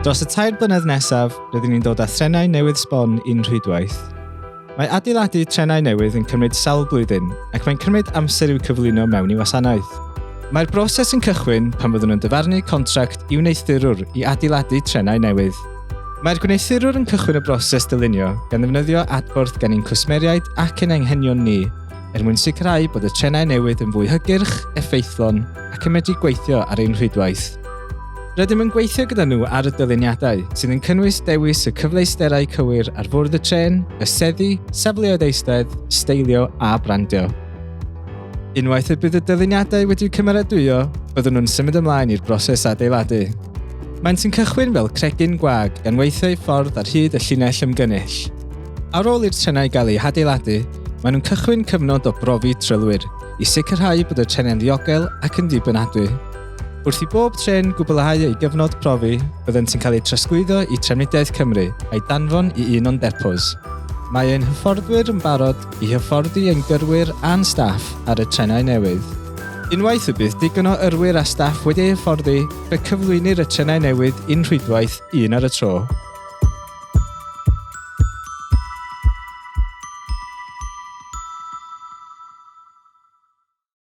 Dros y 3 blynedd nesaf, rydyn ni'n dod â Trenau newydd sbon i'n rhwydwaith. Mae adeiladu Trenau newydd yn cymryd sawl blwyddyn ac mae'n cymryd amser i'w cyflwyno mewn i wasanaeth. Mae'r broses yn cychwyn pan byddwn nhw'n dyfarnu contract i gwneuthurwyr i adeiladu Trenau newydd. Mae'r gwneuthurwyr yn cychwyn y broses dylunio gan ddefnyddio adborth gan ein gwsmeriaid ac ein anghenion ni mwyn sicrhau bod y Trenau newydd yn fwy hygyrch, effeithlon ac yn medru gweithio ar ein rhwydwaith. Rydym yn gweithio gyda nhw ar y dyluniadau sydd yn cynnwys dewis y cyfleusterau cywir ar fwrdd y tren, y seddi, safleoedd eistedd, steilio a brandio. Unwaith y bydd y dyluniadau wedi'u cymeradwyo, byddwn nhw'n symud ymlaen i'r broses adeiladu. Maent yn cychwyn fel cregyn gwag gan weithio ffordd ar hyd y llinell ymgynnull. Ar ôl i'r trenau gael eu adeiladu, maen nhw'n cychwyn cyfnod o brofi trylwyr i sicrhau bod y trenau'n ddiogel ac yn dibynadwy. Wrth i bob tren gwblhau ei gyfnod profi, byddent yn cael eu trosglwyddo i Trefnidiaeth Cymru a'i danfon i un o'n depos. Mae ein hyfforddwyr yn barod i hyfforddi ein gyrwyr a'n staff ar y trenau newydd. Unwaith y bydd digon o yrwyr a staff wedi ei hyfforddi, fe cyflwynir y trenau newydd i'n rhwydwaith un ar y tro.